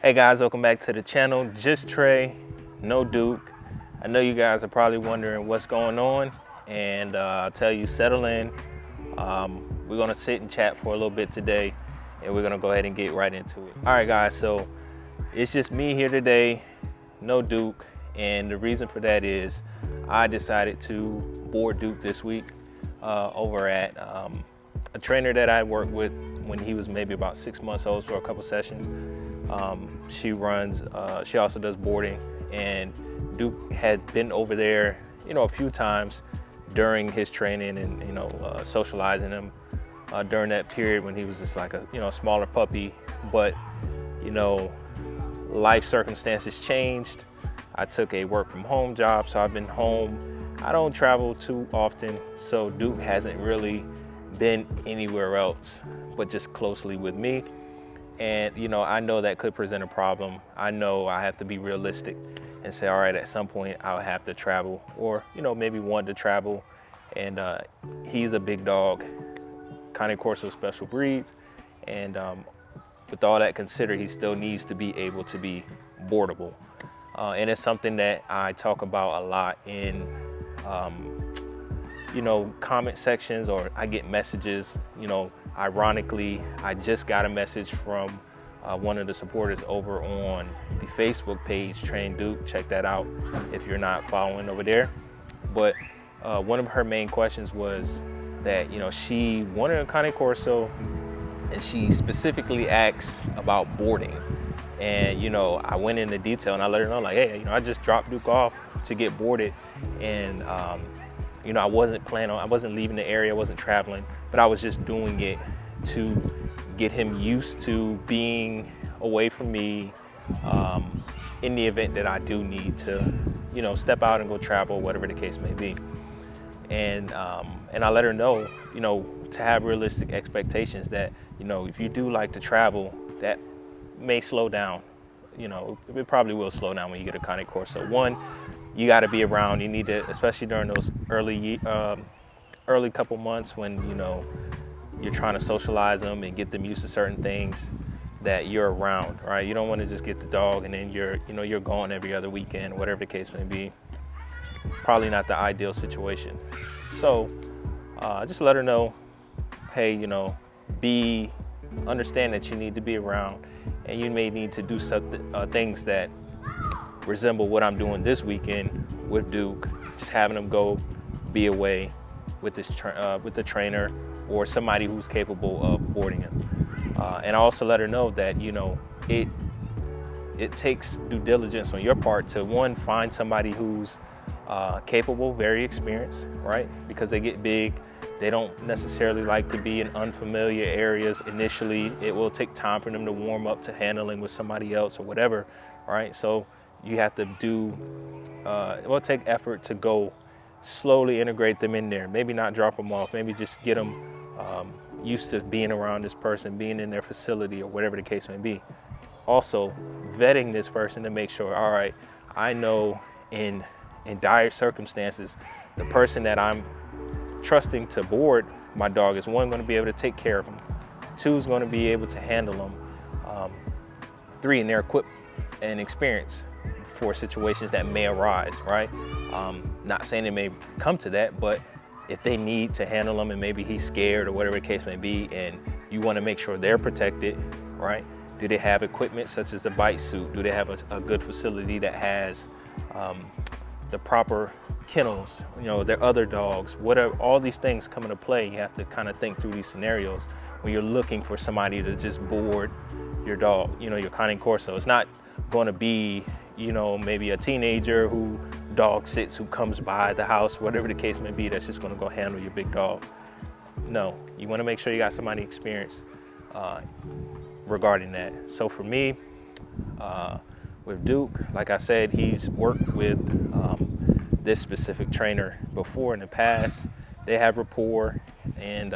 Hey guys, welcome back to the channel. Just Trey, no Duke. I know you guys are probably wondering what's going on, and I'll tell you, settle in. We're gonna sit and chat for a little bit today, and we're gonna go ahead and get right into it. All right guys, so it's just me here today, no Duke, and the reason for that is I decided to board Duke this week over at a trainer that I worked with when he was maybe about 6 months old for a couple sessions. She also does boarding, and Duke had been over there, a few times during his training and, socializing him during that period when he was just like a, smaller puppy. But, life circumstances changed. I took a work from home job, so I've been home. I don't travel too often, so Duke hasn't really been anywhere else but just closely with me. And I know that could present a problem. I know I have to be realistic and say, all right, at some point I'll have to travel, or maybe want to travel. And he's a big dog, kind of Corso special breeds, and with all that considered, he still needs to be able to be boardable. And it's something that I talk about a lot in comment sections, or I get messages. Ironically, I just got a message from one of the supporters over on the Facebook page, Train Duke. Check that out if you're not following over there. But one of her main questions was that she wanted a Cane Corso, and she specifically asked about boarding. And I went into detail and I let her know, like, hey, I just dropped Duke off to get boarded, and I wasn't leaving the area, I wasn't traveling, but I was just doing it to get him used to being away from me in the event that I do need to, step out and go travel, whatever the case may be. And I let her know, to have realistic expectations that, if you do like to travel, that may slow down. It probably will slow down when you get a Cane Corso. One, you got to be around. You need to, especially during those early couple months when you're trying to socialize them and get them used to certain things, that you're around, right? You don't want to just get the dog and then you're gone every other weekend, whatever the case may be. Probably not the ideal situation. So just let her know, hey, understand that you need to be around, and you may need to do things that resemble what I'm doing this weekend with Duke, just having him go be away with with the trainer or somebody who's capable of boarding him. And I also let her know that it takes due diligence on your part to, one, find somebody who's capable, very experienced, right? Because they get big, they don't necessarily like to be in unfamiliar areas initially. It will take time for them to warm up to handling with somebody else or whatever, right? So you have to it will take effort to go slowly integrate them in there. Maybe not drop them off, maybe just get them used to being around this person, being in their facility, or whatever the case may be. Also, vetting this person to make sure, all right, I know in dire circumstances, the person that I'm trusting to board my dog is, one, going to be able to take care of him, two, is going to be able to handle him, three, and they're equipped and experienced for situations that may arise, right? Not saying it may come to that, but if they need to handle him and maybe he's scared or whatever the case may be, and you want to make sure they're protected, right? Do they have equipment such as a bite suit? Do they have a good facility that has the proper kennels, their other dogs, whatever? All these things come into play. You have to kind of think through these scenarios when you're looking for somebody to just board your dog, your Cane Corso. It's not going to be, maybe a teenager who dog sits, who comes by the house, whatever the case may be, that's just going to go handle your big dog. No, you want to make sure you got somebody experienced regarding that. So for me, with Duke, like I said, he's worked with this specific trainer before in the past. They have rapport, and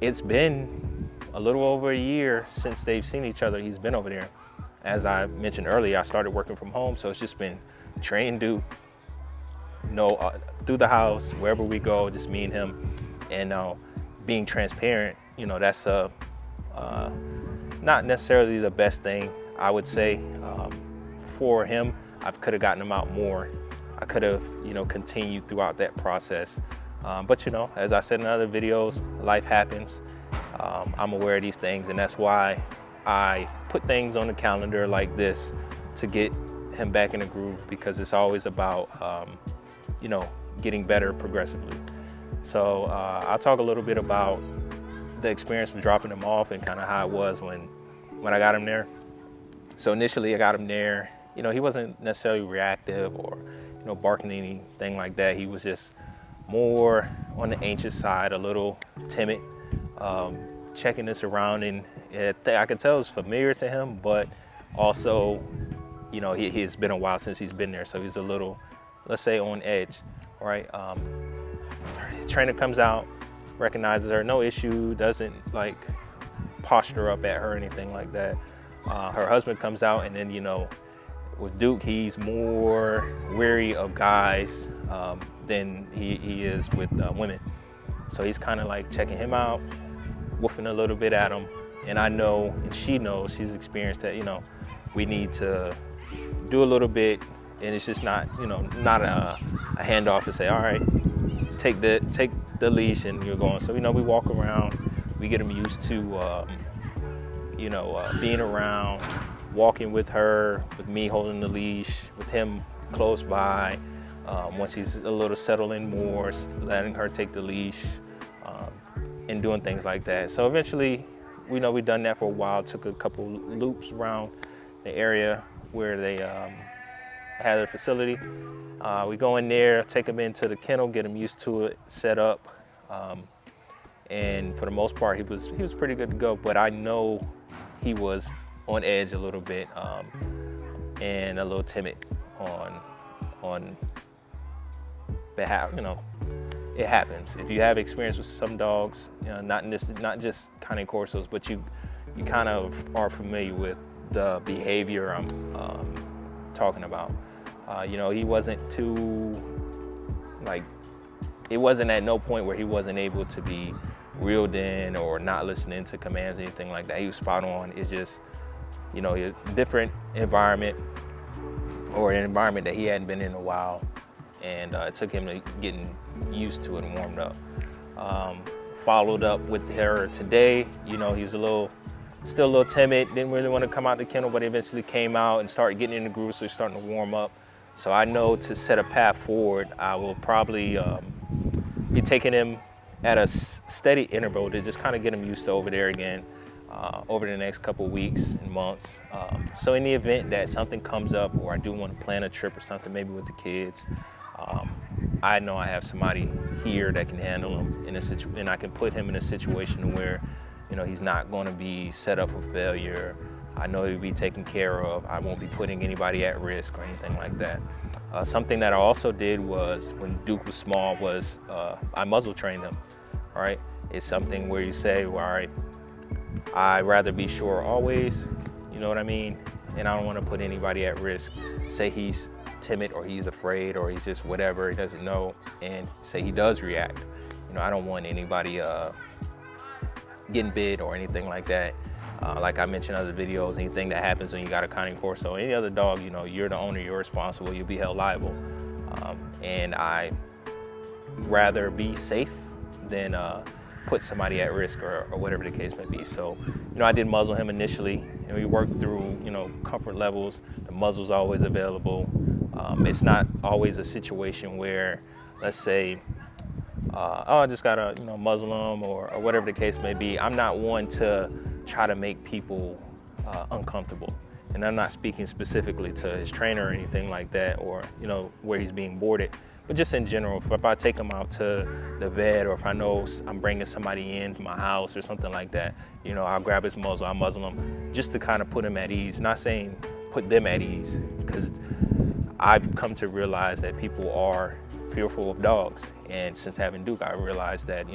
it's been a little over a year since they've seen each other. He's been over there. As I mentioned earlier, I started working from home, so it's just been Train Duke, through the house, wherever we go, just me and him. And being transparent, that's not necessarily the best thing. I would say. For him, I could have gotten him out more. I could have, continued throughout that process. But as I said in other videos, life happens. I'm aware of these things, and that's why I put things on the calendar like this to get him back in the groove, because it's always about, getting better progressively. So I'll talk a little bit about the experience of dropping him off and kind of how it was when I got him there. So initially I got him there. He wasn't necessarily reactive or, barking anything like that. He was just more on the anxious side, a little timid, checking this around, and I could tell it was familiar to him, but also, it's been a while since he's been there, so he's a little, let's say, on edge, right? Trainer comes out, recognizes her, no issue, doesn't like posture up at her or anything like that. Her husband comes out, and then, with Duke, he's more wary of guys than he is with women. So he's kind of like checking him out, woofing a little bit at him. And I know, and she knows, she's experienced that, we need to do a little bit, and it's just not, not a handoff to say, all right, take the leash and you're going. So, we walk around, we get him used to, being around, walking with her, with me holding the leash, with him close by. Once he's a little settled in more, letting her take the leash, and doing things like that. So eventually, we've done that for a while, took a couple loops around the area where they had their facility. We go in there, take him into the kennel, get him used to it, set up. And for the most part, he was pretty good to go, but I know he was on edge a little bit, and a little timid on behalf. It happens. If you have experience with some dogs, not just kind of Corsos, but you kind of are familiar with the behavior I'm talking about. He wasn't too, it wasn't at no point where he wasn't able to be reeled in or not listening to commands, anything like that. He was spot on. It's just, a different environment, or an environment that he hadn't been in a while, and it took him to getting used to it and warmed up. Followed up with her today. He was still a little timid, didn't really want to come out the kennel, but eventually came out and started getting in the groove, so he's starting to warm up. So I know to set a path forward, I will probably be taking him at a steady interval to just kind of get him used to over there again. Over the next couple weeks and months. So in the event that something comes up, or I do want to plan a trip or something, maybe with the kids, I know I have somebody here that can handle him and I can put him in a situation where, he's not going to be set up for failure. I know he'll be taken care of. I won't be putting anybody at risk or anything like that. Something that I also did was, when Duke was small, was I muzzle trained him. All right, it's something where you say, well, all right, I'd rather be sure always, you know what I mean? And I don't want to put anybody at risk. Say he's timid, or he's afraid, or he's just whatever, he doesn't know, and say he does react. I don't want anybody getting bit or anything like that. Like I mentioned in other videos, anything that happens when you got a Conning Corso, any other dog, you're the owner, you're responsible, you'll be held liable. And I rather be safe than put somebody at risk, or whatever the case may be. So, I did muzzle him initially, and we worked through, comfort levels. The muzzle's always available. It's not always a situation where, let's say, I just gotta, muzzle him, or whatever the case may be. I'm not one to try to make people uncomfortable. And I'm not speaking specifically to his trainer or anything like that, or, where he's being boarded. But just in general, if I take him out to the vet, or if I know I'm bringing somebody into my house or something like that, I'll grab his muzzle, I'll muzzle him, just to kind of put him at ease. Not saying put them at ease, because I've come to realize that people are fearful of dogs. And since having Duke, I realized that,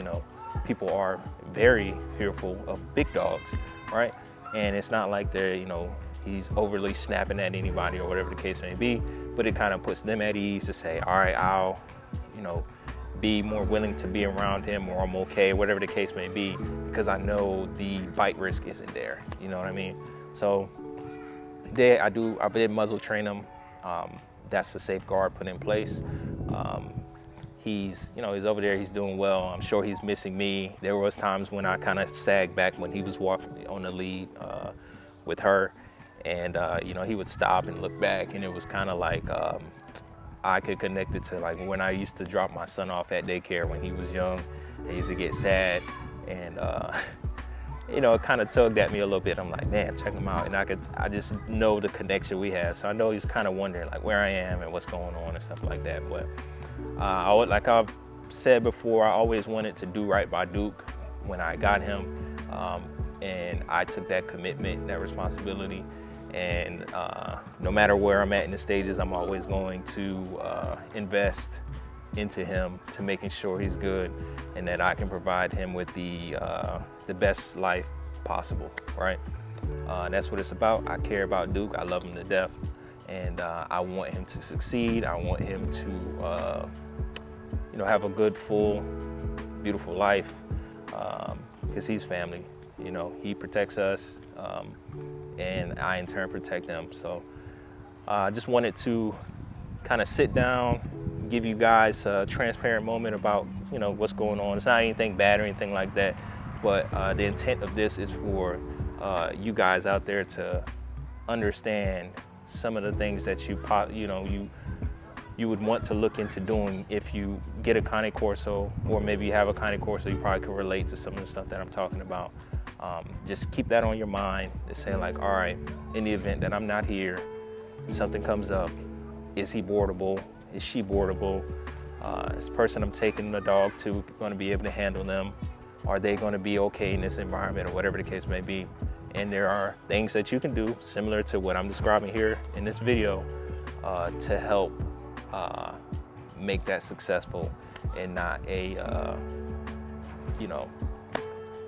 people are very fearful of big dogs, right? And it's not like they're, he's overly snapping at anybody or whatever the case may be, but it kind of puts them at ease to say, all right, I'll, be more willing to be around him, or I'm okay, whatever the case may be, because I know the bite risk isn't there. You know what I mean? So I did muzzle train him. That's a safeguard put in place. He's over there, he's doing well. I'm sure he's missing me. There was times when I kind of sagged back when he was walking on the lead with her, and he would stop and look back, and it was kind of like I could connect it to like when I used to drop my son off at daycare when he was young. I used to get sad, and it kind of tugged at me a little bit. I'm like, man, check him out, and I just know the connection we have. So I know he's kind of wondering like where I am and what's going on and stuff like that. But like I've said before, I always wanted to do right by Duke when I got him, and I took that commitment, that responsibility. And no matter where I'm at in the stages, I'm always going to invest into him to making sure he's good and that I can provide him with the best life possible, right? That's what it's about. I care about Duke. I love him to death, and I want him to succeed. I want him to have a good, full, beautiful life, because he's family. He protects us, and I in turn protect him. So I just wanted to kind of sit down, give you guys a transparent moment about what's going on. It's not anything bad or anything like that, but the intent of this is for you guys out there to understand some of the things that you would want to look into doing if you get a Cane Corso, or maybe you have a Cane Corso. You probably can relate to some of the stuff that I'm talking about. Just keep that on your mind to say like, all right, in the event that I'm not here, something comes up, is he boardable? Is she boardable? This person I'm taking the dog to going to be able to handle them? Are they going to be okay in this environment, or whatever the case may be? And there are things that you can do similar to what I'm describing here in this video to help make that successful and not a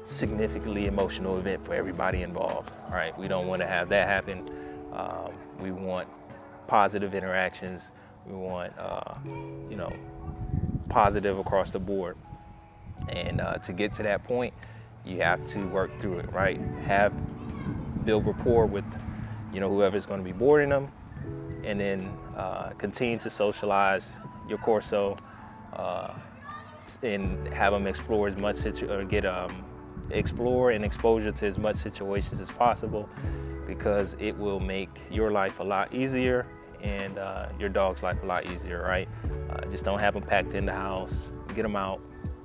significantly emotional event for everybody involved. All right, we don't want to have that happen. We want positive interactions. We want positive across the board. And to get to that point, you have to work through it, right? Build rapport with whoever's going to be boarding them, and then continue to socialize your Corso, and have them explore as much explore and exposure to as much situations as possible, because it will make your life a lot easier and your dog's life a lot easier, right? Just don't have them packed in the house. Get them out,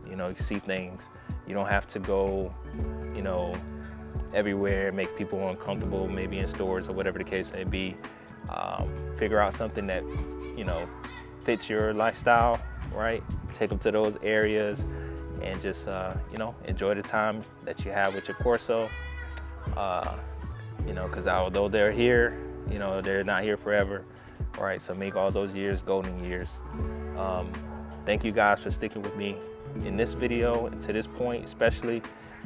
you see things. You don't have to go, everywhere, make people uncomfortable, maybe in stores or whatever the case may be. Figure out something that, fits your lifestyle, right? Take them to those areas and just, enjoy the time that you have with your Corso. Because although they're here, they're not here forever, right? So make all those years golden years. Thank you guys for sticking with me in this video and to this point, especially.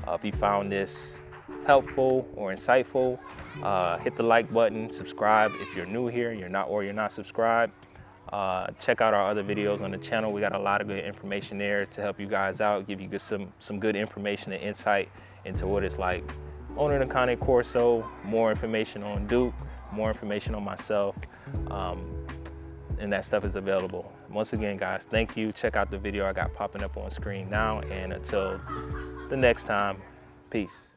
If you found this helpful or insightful, hit the like button, subscribe if you're new here, you're not subscribed. Check out our other videos on the channel. We got a lot of good information there to help you guys out, give you some good information and insight into what it's like owning a Cane Corso, more information on Duke, more information on myself, and that stuff is available. Once again, guys, thank you. Check out the video I got popping up on screen now, and until the next time, peace.